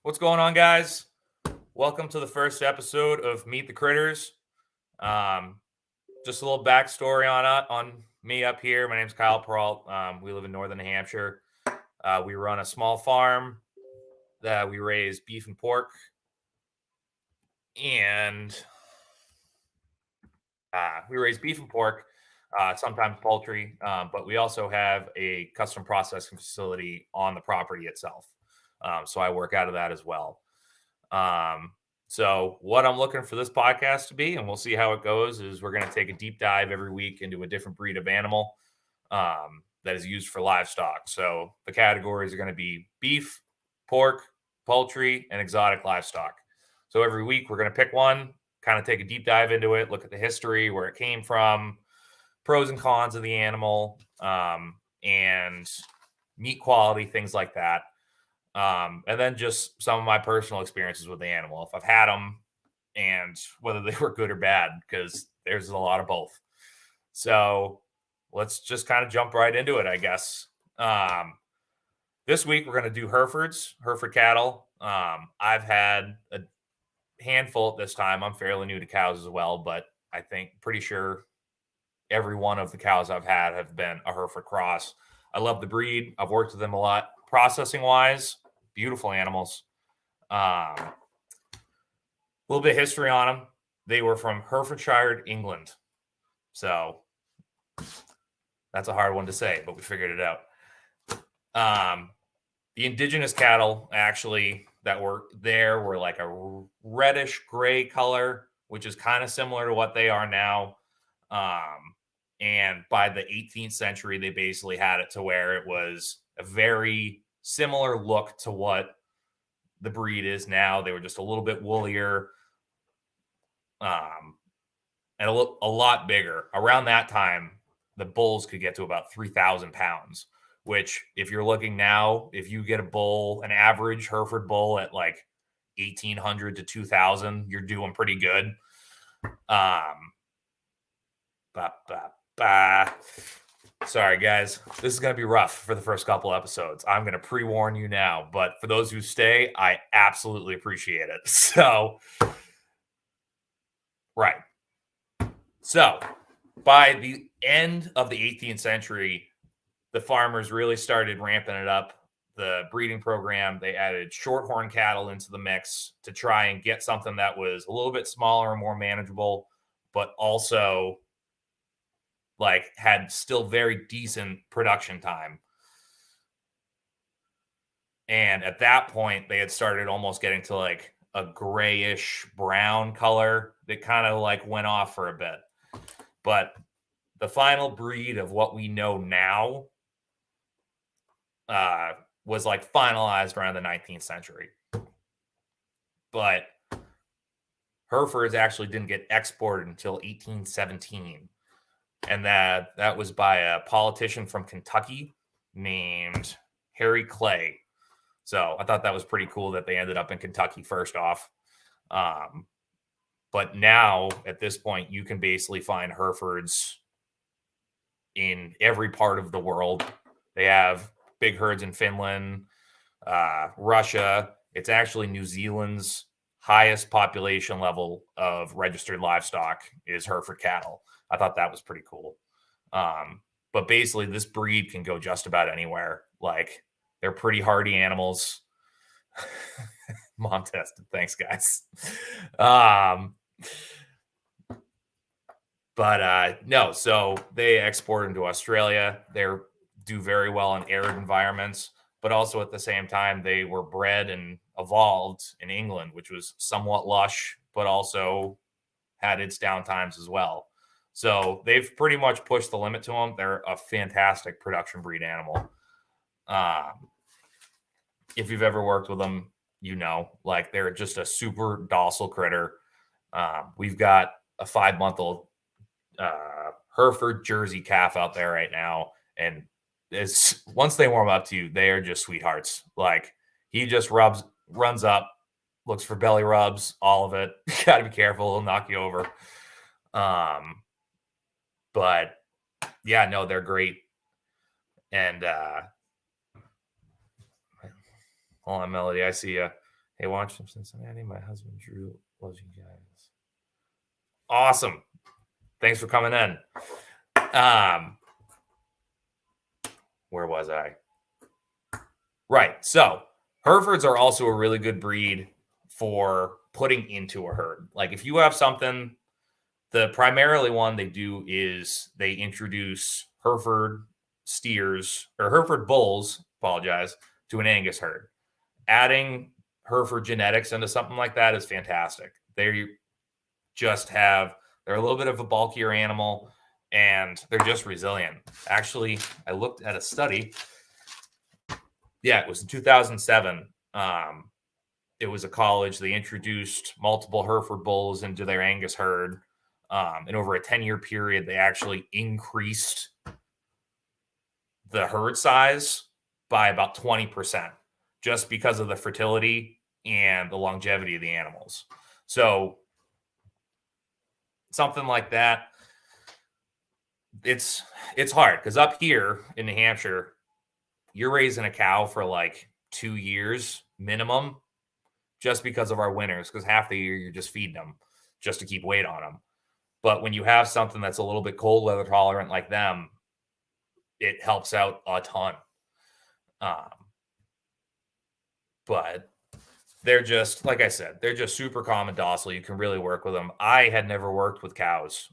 What's going on, guys? Welcome to the first episode of Meet the Critters. Um, just a little backstory on me up here. My name's Kyle Peralt. We live in northern New Hampshire. We run a small farm that we raise beef and pork, and sometimes poultry, but we also have a custom processing facility on the property itself. So I work out of that as well. Um, so what I'm looking for this podcast to be, and we'll see how it goes, is we're going to take a deep dive every week into a different breed of animal that is used for livestock. So the categories are going to be beef, pork, poultry, and exotic livestock. So every week we're going to pick one, kind of take a deep dive into it, look at the history, where it came from, pros and cons of the animal, and meat quality, things like that. And then just some of my personal experiences with the animal, if I've had them, and whether they were good or bad, because there's a lot of both. So let's just kind of jump right into it, I guess. This week we're going to do Hereford cattle. I've had a handful at this time. I'm fairly new to cows as well, but I think pretty sure every one of the cows I've had have been a Hereford cross. I love the breed. I've worked with them a lot. Processing wise, beautiful animals. A little bit of history on them. They were from Herefordshire, England. So that's a hard one to say, but we figured it out. The indigenous cattle actually that were there were like a reddish gray color, which is kind of similar to what they are now. And by the 18th century, they basically had it to where it was a very similar look to what the breed is now. They were just a little bit woollier, and a lot bigger. Around that time, the bulls could get to about 3,000 pounds, which if you're looking now, if you get a bull, an average Hereford bull at like 1,800 to 2,000, you're doing pretty good. Sorry, guys. This is going to be rough for the first couple episodes. I'm going to pre-warn you now, but for those who stay, I absolutely appreciate it. So, right. So, by the end of the 18th century, the farmers really started ramping it up. The breeding program, they added shorthorn cattle into the mix to try and get something that was a little bit smaller and more manageable, but also like had still very decent production time. And at that point, they had started almost getting to like a grayish brown color that kind of like went off for a bit. But the final breed of what we know now was like finalized around the 19th century. But Herefords actually didn't get exported until 1817. And that was by a politician from Kentucky named Harry Clay. So I thought that was pretty cool that they ended up in Kentucky first off. But now at this point, you can basically find Herefords in every part of the world. They have big herds in Finland, Russia. It's actually New Zealand's highest population level of registered livestock is Hereford cattle. I thought that was pretty cool. But basically, this breed can go just about anywhere. Like, they're pretty hardy animals. Mom tested. Thanks, guys. No, so they export into Australia. They do very well in arid environments, but also at the same time, they were bred and evolved in England, which was somewhat lush, but also had its downtimes as well. So they've pretty much pushed the limit to them. They're a fantastic production breed animal. If you've ever worked with them, you know, like they're just a super docile critter. We've got a 5-month-old Hereford Jersey calf out there right now, and once they warm up to you, they are just sweethearts. Like, he just runs up, looks for belly rubs, all of it. You got to be careful; he'll knock you over. But yeah, no, they're great. And hold on, Melody, I see you. Hey, watch from Cincinnati. My husband Drew loves you guys. Awesome. Thanks for coming in. Where was I? Right. So Herefords are also a really good breed for putting into a herd. Like if you have something, the primarily one they do is they introduce Hereford steers or Hereford bulls, apologize, to an Angus herd. Adding Hereford genetics into something like that is fantastic. They just have, they're a little bit of a bulkier animal and they're just resilient. Actually, I looked at a study. Yeah, it was in 2007. It was a college. They introduced multiple Hereford bulls into their Angus herd. And over a 10-year period, they actually increased the herd size by about 20% just because of the fertility and the longevity of the animals. So something like that, it's hard because up here in New Hampshire, you're raising a cow for like 2 years minimum just because of our winters, because half the year you're just feeding them just to keep weight on them. But when you have something that's a little bit cold weather tolerant like them, it helps out a ton. But they're just, like I said, they're just super calm and docile. You can really work with them. I had never worked with cows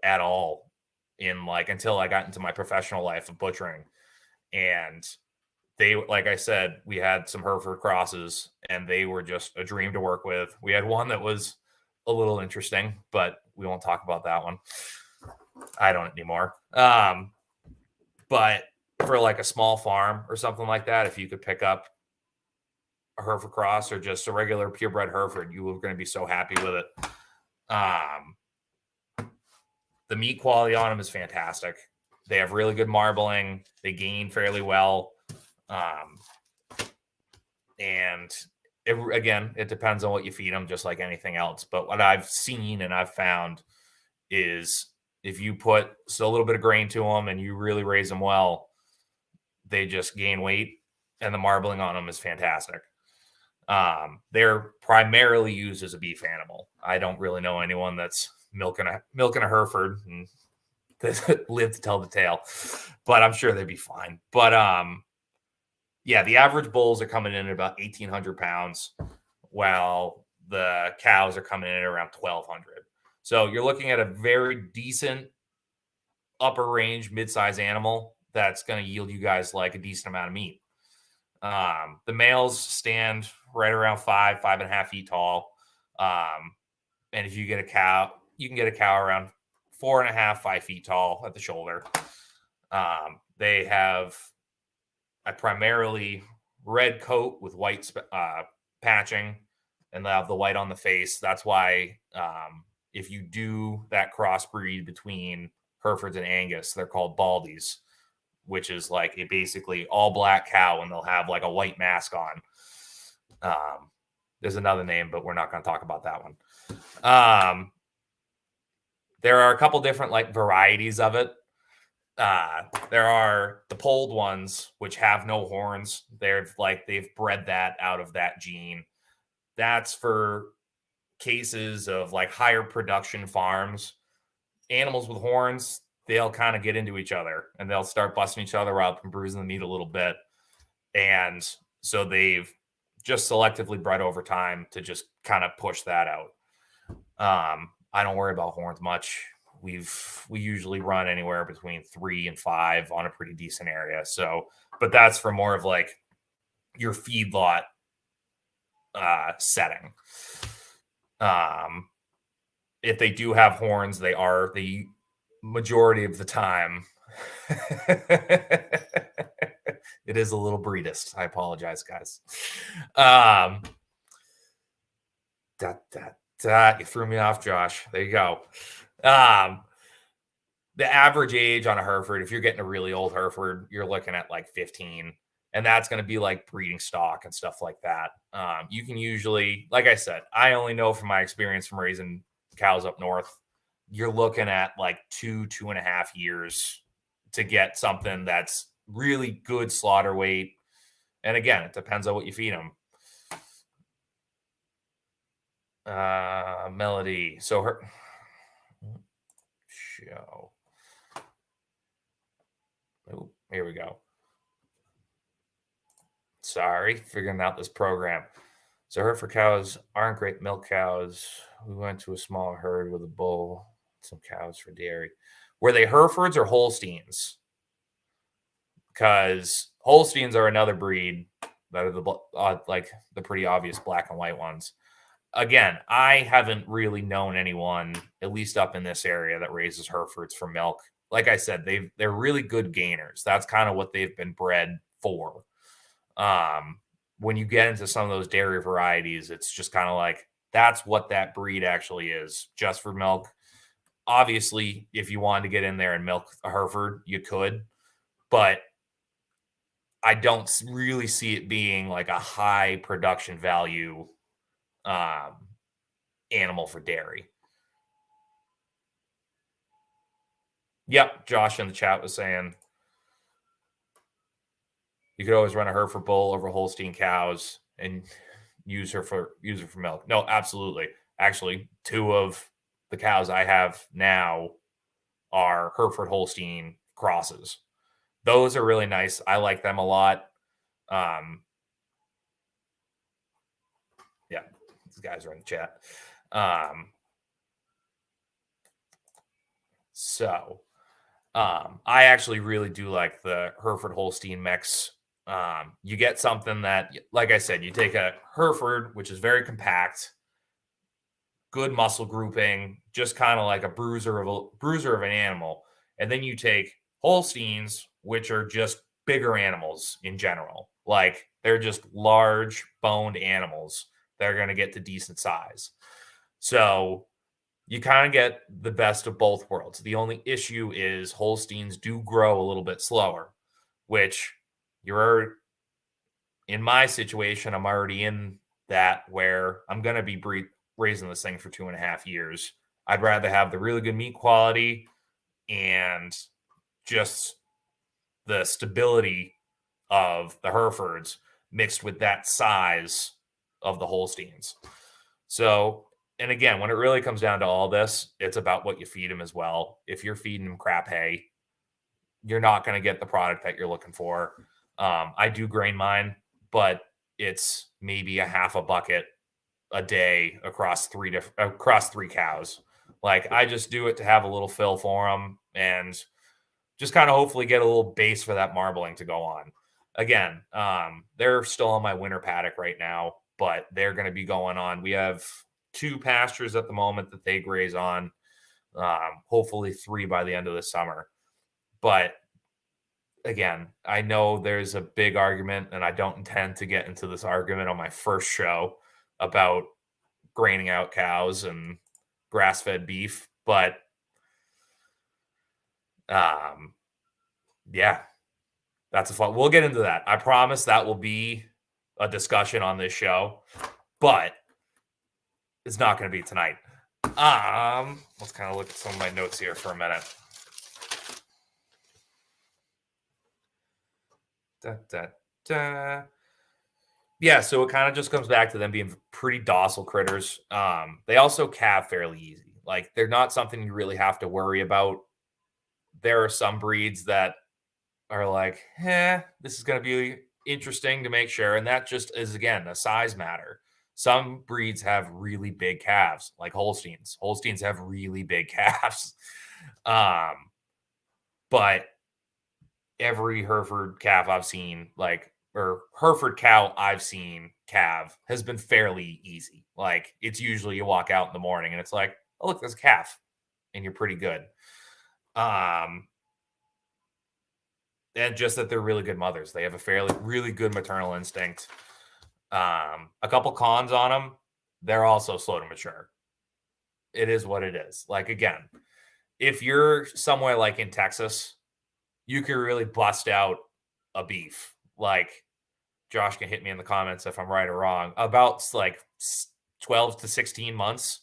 at all until I got into my professional life of butchering. And they, like I said, we had some Hereford crosses and they were just a dream to work with. We had one that was a little interesting, but we won't talk about that one. I don't anymore. But for like a small farm or something like that, if you could pick up a Hereford cross or just a regular purebred Hereford, you were going to be so happy with it. The meat quality on them is fantastic. They have really good marbling. They gain fairly well. And it depends on what you feed them, just like anything else. But what I've seen and I've found is if you put a little bit of grain to them and you really raise them well, they just gain weight, and the marbling on them is fantastic. They're primarily used as a beef animal. I don't really know anyone that's milking a Hereford and live to tell the tale, but I'm sure they'd be fine. But yeah, the average bulls are coming in at about 1,800 pounds, while the cows are coming in at around 1,200. So you're looking at a very decent upper range mid-size animal that's going to yield you guys like a decent amount of meat. The males stand right around 5.5 feet tall. And if you get a cow, you can get a cow around 4.5, 5 feet tall at the shoulder. They have a primarily red coat with white patching, and they have the white on the face. That's why if you do that crossbreed between Herefords and Angus, they're called baldies, which is like a basically all black cow, and they'll have like a white mask on. There's another name, but we're not going to talk about that one. There are a couple different like varieties of it. There are the polled ones, which have no horns. They've bred that out of that gene. That's for cases of like higher production farms. Animals with horns, they'll kind of get into each other and they'll start busting each other up and bruising the meat a little bit. And so they've just selectively bred over time to just kind of push that out. I don't worry about horns much. We usually run anywhere between 3 and 5 on a pretty decent area. So, but that's for more of like your feedlot setting. If they do have horns, they are the majority of the time. It is a little breedist. I apologize, guys. You threw me off, Josh. There you go. The average age on a Hereford, if you're getting a really old Hereford, you're looking at like 15, and that's going to be like breeding stock and stuff like that. You can usually, like I said, I only know from my experience from raising cows up north, you're looking at like 2.5 years to get something that's really good slaughter weight. And again, it depends on what you feed them. Melody. So her show. Oh, here we go. Sorry, figuring out this program. So Hereford cows aren't great milk cows. We went to a small herd with a bull, some cows for dairy. Were they Herefords or Holsteins? Because Holsteins are another breed that are like the pretty obvious black and white ones. Again, I haven't really known anyone, at least up in this area, that raises Herefords for milk. Like I said, they're really good gainers. That's kind of what they've been bred for. When you get into some of those dairy varieties, it's just kind of like that's what that breed actually is, just for milk. Obviously, if you wanted to get in there and milk a Hereford, you could, but I don't really see it being like a high production value animal for dairy. Yep, Josh in the chat was saying you could always run a Hereford bull over Holstein cows and use her for milk. No, absolutely. Actually, two of the cows I have now are Hereford Holstein crosses. Those are really nice. I like them a lot. Yeah, these guys are in the chat. I actually really do like the Hereford Holstein mix. You get something that, like I said, you take a Hereford, which is very compact, good muscle grouping, just kind of like a bruiser of an animal, and then you take Holsteins, which are just bigger animals in general. Like they're just large boned animals that are going to get to decent size. So you kind of get the best of both worlds. The only issue is Holsteins do grow a little bit slower, which you're in my situation. I'm already in that where I'm going to be raising this thing for 2.5 years. I'd rather have the really good meat quality and just the stability of the Herefords mixed with that size of the Holsteins. So, and again, when it really comes down to all this, it's about what you feed them as well. If you're feeding them crap hay, you're not going to get the product that you're looking for. I do grain mine, but it's maybe a half a bucket a day across three cows. Like I just do it to have a little fill for them and just kind of hopefully get a little base for that marbling to go on. Again, they're still on my winter paddock right now, but they're going to be going on. We have 2 pastures at the moment that they graze on. Hopefully 3 by the end of the summer. But again, I know there's a big argument, and I don't intend to get into this argument on my first show about graining out cows and grass-fed beef, but yeah, that's a fun. We'll get into that. I promise that will be a discussion on this show, but it's not going to be tonight. Let's kind of look at some of my notes here for a minute. Yeah, so it kind of just comes back to them being pretty docile critters. They also calve fairly easy. Like they're not something you really have to worry about. There are some breeds that are like, this is going to be interesting to make sure. And that just is, again, a size matter. Some breeds have really big calves, like Holsteins. Holsteins have really big calves. But every Hereford calf I've seen, or Hereford cow I've seen calve has been fairly easy. Like it's usually you walk out in the morning and it's like, oh, look, there's a calf. And you're pretty good. And just that they're really good mothers. They have a really good maternal instinct. A couple cons on them. They're also slow to mature. It is what it is. Like, again, if you're somewhere like in Texas, you can really bust out a beef. Like, Josh can hit me in the comments if I'm right or wrong. About like 12 to 16 months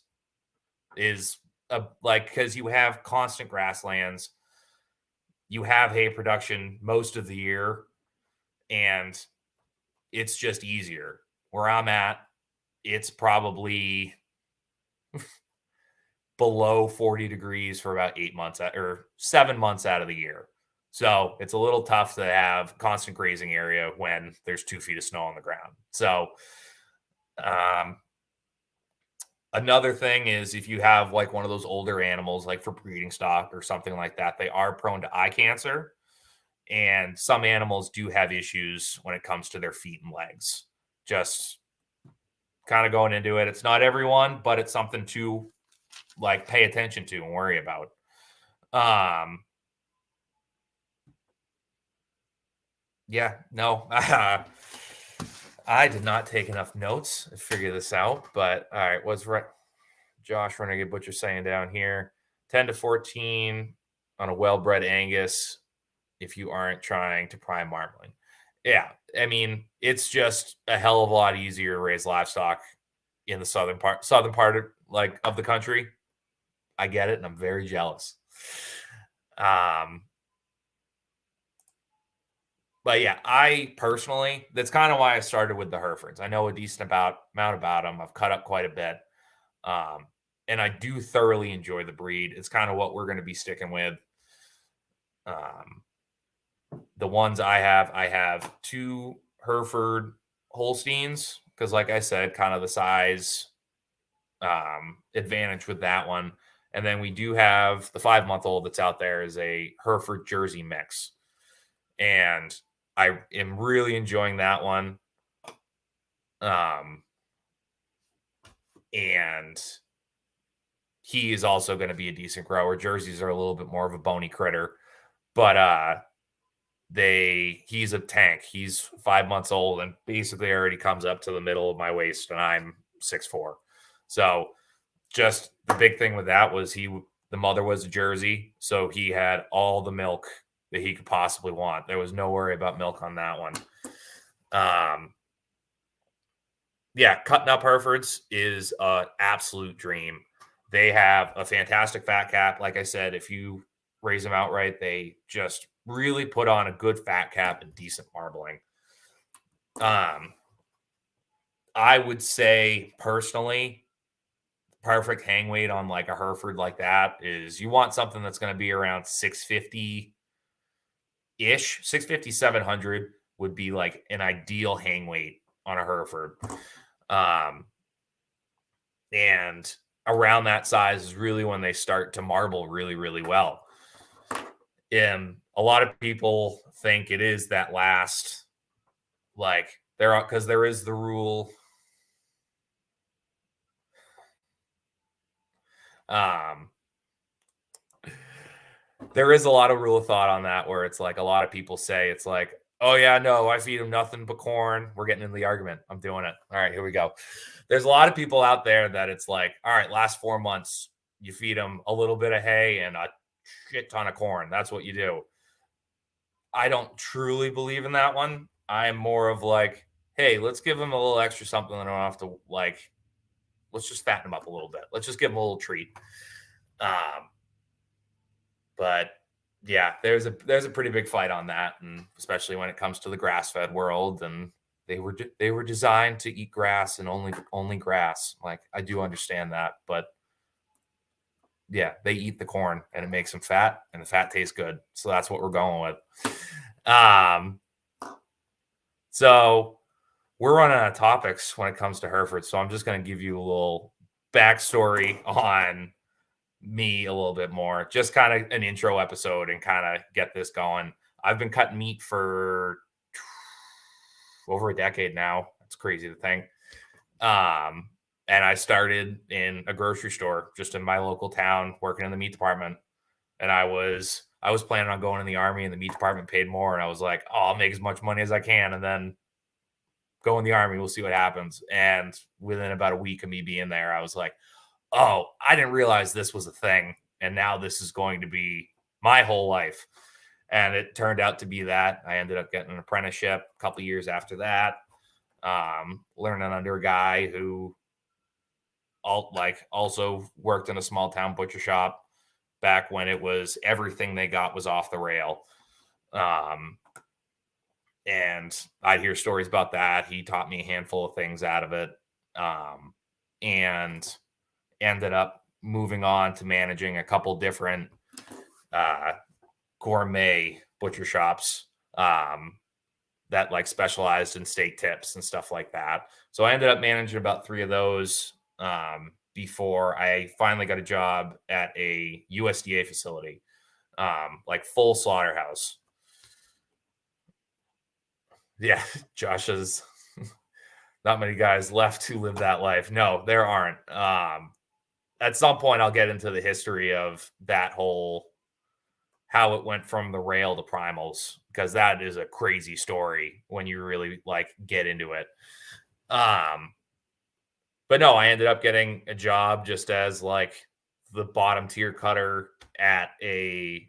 is because you have constant grasslands. You have hay production most of the year, and it's just easier. Where I'm at, it's probably below 40 degrees for about 8 months or 7 months out of the year. So it's a little tough to have constant grazing area when there's 2 feet of snow on the ground. So um, another thing is if you have like one of those older animals, like for breeding stock or something like that, they are prone to eye cancer. And some animals do have issues when it comes to their feet and legs. Just kind of going into it. It's not everyone, but it's something to like pay attention to and worry about. Um, yeah, no, I did not take enough notes to figure this out, but all right, what's right? Josh Renegade Butcher saying down here 10 to 14 on a well bred Angus if you aren't trying to prime marbling. Yeah, I mean, it's just a hell of a lot easier to raise livestock in the southern part of like of the country. I get it, and I'm very jealous. But yeah, I personally, that's kind of why I started with the Herefords. I know a decent amount about them. I've cut up quite a bit. Um, and I do thoroughly enjoy the breed. It's kind of what we're going to be sticking with. Um, the ones I have 2 Hereford Holsteins because, like I said, kind of the size advantage with that one. And then we do have the 5-month-old that's out there is a Hereford Jersey mix, and I am really enjoying that one. And he is also going to be a decent grower. Jerseys are a little bit more of a bony critter, but he's a tank. He's 5 months old and basically already comes up to the middle of my waist, and I'm 6'4". So just the big thing with that was the mother was a Jersey, so he had all the milk that he could possibly want. There was no worry about milk on that one. Yeah, cutting up Herefords is an absolute dream. They have a fantastic fat cap. Like I said, if you raise them outright, they just really put on a good fat cap and decent marbling. I would say personally, perfect hang weight on like a Hereford like that is you want something that's going to be around 650 ish. 650, 700 would be like an ideal hang weight on a Hereford. And around that size is really when they start to marble really, really well. And a lot of people think it is that last, like because there is the rule. There is a lot of rule of thought on that where it's like a lot of people say it's like, oh yeah, no, I feed them nothing but corn. We're getting into the argument. I'm doing it. All right, here we go. There's a lot of people out there that it's like, all right, last 4 months, you feed them a little bit of hay and a shit ton of corn. That's what you do. I don't truly believe in that one. I'm more of like, hey, let's give them a little extra something. I don't have to like, let's just fatten them up a little bit. Let's just give them a little treat. But yeah, there's a pretty big fight on that, and especially when it comes to the grass-fed world. And they were designed to eat grass and only grass. Like I do understand that, but yeah, they eat the corn and it makes them fat, and the fat tastes good. So that's what we're going with. So we're running out of topics when it comes to Hereford. So I'm just going to give you a little backstory on me a little bit more, just kind of an intro episode and kind of get this going. I've been cutting meat for over a decade now. It's crazy to think. And I started in a grocery store just in my local town, working in the meat department. And I was planning on going in the army, and the meat department paid more. And I was like, oh, I'll make as much money as I can, and then go in the army. We'll see what happens. And within about a week of me being there, I was like, oh, I didn't realize this was a thing. And now this is going to be my whole life. And it turned out to be that. I ended up getting an apprenticeship a couple years after that, learning under a guy who also worked in a small town butcher shop back when it was everything they got was off the rail. And I'd hear stories about that. He taught me a handful of things out of it. And ended up moving on to managing a couple different gourmet butcher shops that like specialized in steak tips and stuff like that. So I ended up managing about 3 of those before I finally got a job at a USDA facility, like full slaughterhouse. Yeah, Josh is not many guys left who live that life. No, there aren't. At some point, I'll get into the history of that whole how it went from the rail to primals, because that is a crazy story when you really like get into it. But no, I ended up getting a job just as like the bottom tier cutter at a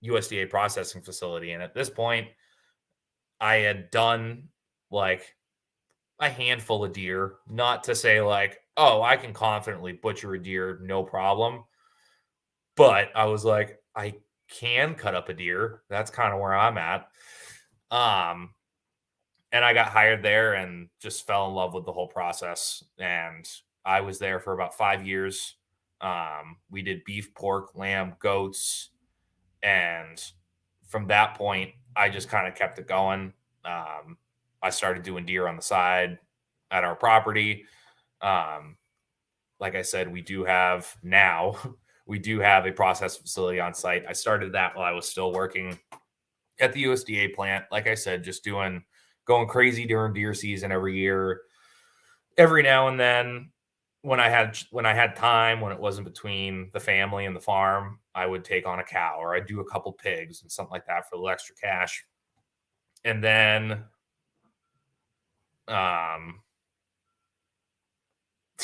USDA processing facility. And at this point, I had done like a handful of deer, not to say like, oh, I can confidently butcher a deer, no problem. But I was like, I can cut up a deer. That's kind of where I'm at. And I got hired there and just fell in love with the whole process. And I was there for about 5 years. We did beef, pork, lamb, goats. And from that point, I just kind of kept it going. I started doing deer on the side at our property. Like I said, we do have a process facility on site. I started that while I was still working at the USDA plant. Like I said, just going crazy during deer season every year. Every now and then, when I had time, when it wasn't between the family and the farm, I would take on a cow, or I'd do a couple pigs and something like that for a little extra cash. And then,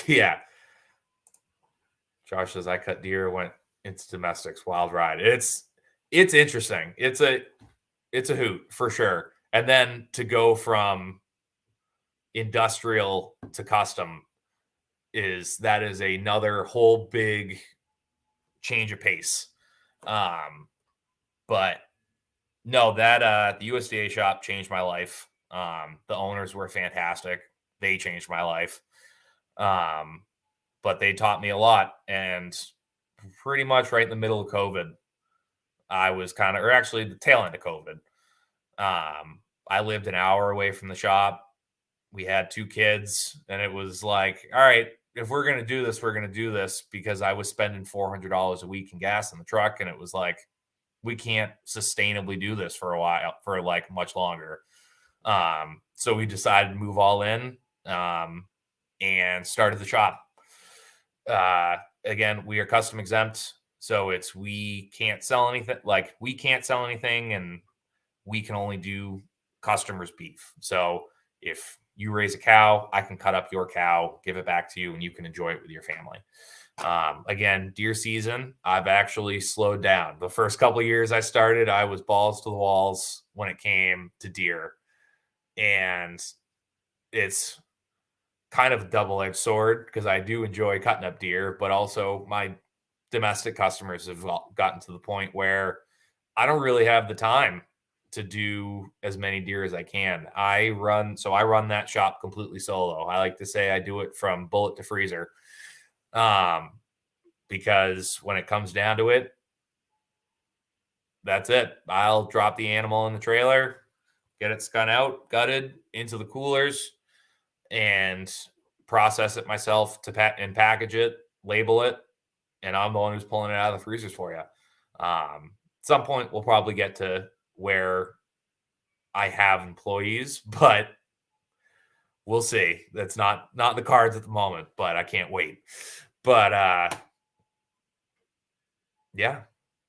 yeah, Josh says I cut deer, went into domestics, wild ride. It's interesting. It's a hoot for sure. And then to go from industrial to custom is another whole big change of pace. But no, that the USDA shop changed my life. The owners were fantastic. They changed my life. But they taught me a lot. And pretty much right in the middle of COVID, I was or actually the tail end of COVID. I lived an hour away from the shop. We had 2 kids, and it was like, all right, if we're going to do this, we're going to do this, because I was spending $400 a week in gas in the truck. And it was like, we can't sustainably do this for a while, for like much longer. So we decided to move all in, and started the shop. Again, we are custom exempt. So we can't sell anything, and we can only do customers' beef. So if you raise a cow, I can cut up your cow, give it back to you, and you can enjoy it with your family. Again, deer season, I've actually slowed down. The first couple of years I started, I was balls to the walls when it came to deer. And it's kind of a double-edged sword, because I do enjoy cutting up deer, but also my domestic customers have gotten to the point where I don't really have the time to do as many deer as I can. I run that shop completely solo. I like to say I do it from bullet to freezer. Because when it comes down to it, that's it. I'll drop the animal in the trailer, get it spun out, gutted, into the coolers, and process it myself and package it, label it, and I'm the one who's pulling it out of the freezers for you. At some point, we'll probably get to where I have employees, but we'll see. That's not the cards at the moment, but I can't wait. But yeah,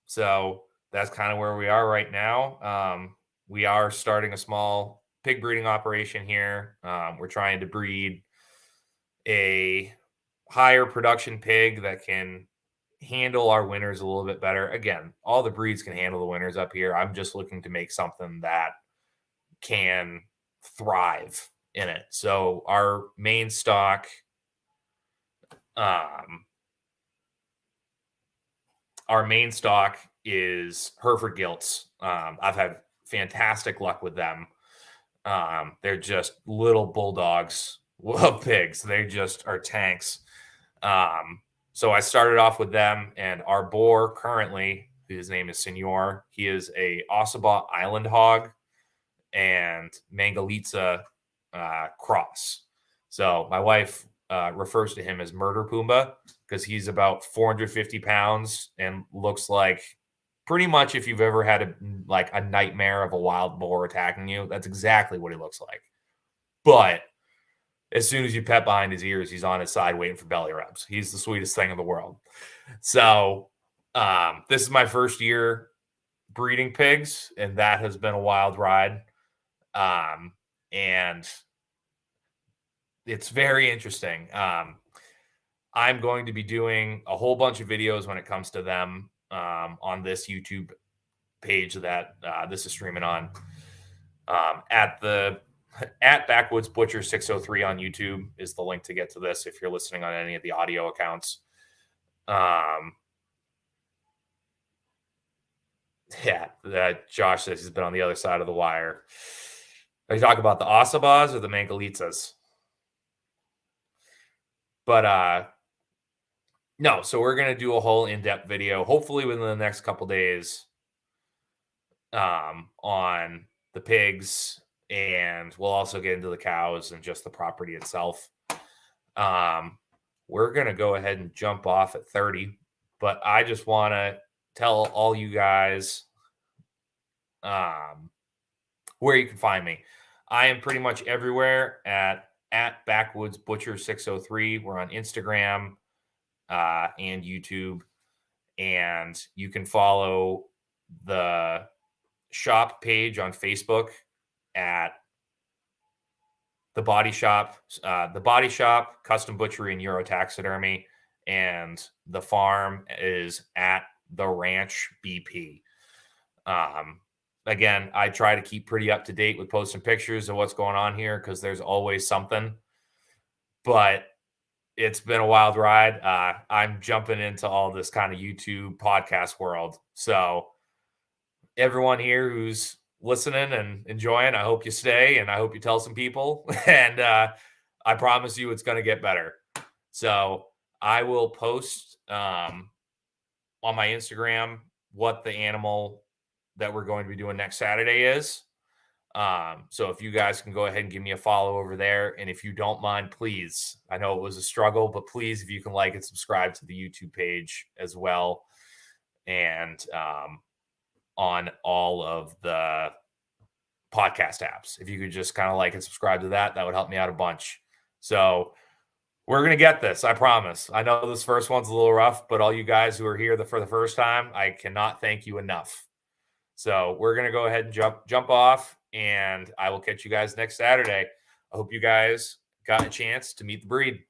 so that's kind of where we are right now. We are starting a small pig breeding operation here. We're trying to breed a higher production pig that can handle our winters a little bit better. Again, all the breeds can handle the winters up here. I'm just looking to make something that can thrive in it. So our main stock, is Hereford gilts. I've had fantastic luck with them. They're just little bulldogs of pigs. They just are tanks. So I started off with them, and our boar currently, his name is Senor, he is a Ossabaw Island hog and Mangalitsa cross. So my wife refers to him as Murder Pumbaa because he's about 450 pounds and looks like pretty much if you've ever had a nightmare of a wild boar attacking you, that's exactly what he looks like. But as soon as you pet behind his ears, he's on his side waiting for belly rubs. He's the sweetest thing in the world. So this is my first year breeding pigs, and that has been a wild ride. And it's very interesting. I'm going to be doing a whole bunch of videos when it comes to them on this YouTube page that this is streaming on. At Backwoods Butcher 603 on YouTube is the link to get to this if you're listening on any of the audio accounts. Josh says he's been on the other side of the wire. Are you talking about the Ossabaws or the Mangalitsas? But no, so we're going to do a whole in-depth video, hopefully within the next couple days, on the pigs, and we'll also get into the cows and just the property itself. We're going to go ahead and jump off at 30, but I just want to tell all you guys where you can find me. I am pretty much everywhere at Backwoods Butcher 603. We're on Instagram and YouTube, and you can follow the shop page on Facebook at the Body Shop, Custom Butchery and Euro Taxidermy, and the farm is at the Ranch BP. Again, I try to keep pretty up to date with posting pictures of what's going on here because there's always something. But it's been a wild ride. I'm jumping into all this kind of YouTube podcast world. So everyone here who's listening and enjoying, I hope you stay and I hope you tell some people. And I promise you it's going to get better. So I will post on my Instagram what the animal that we're going to be doing next Saturday is. So if you guys can go ahead and give me a follow over there. And if you don't mind, please, I know it was a struggle, but please, if you can like and subscribe to the YouTube page as well. And on all of the podcast apps, if you could just kind of like and subscribe to that, that would help me out a bunch. So we're going to get this. I promise. I know this first one's a little rough, but all you guys who are here for the first time, I cannot thank you enough. So we're going to go ahead and jump off, and I will catch you guys next Saturday. I hope you guys got a chance to meet the breed.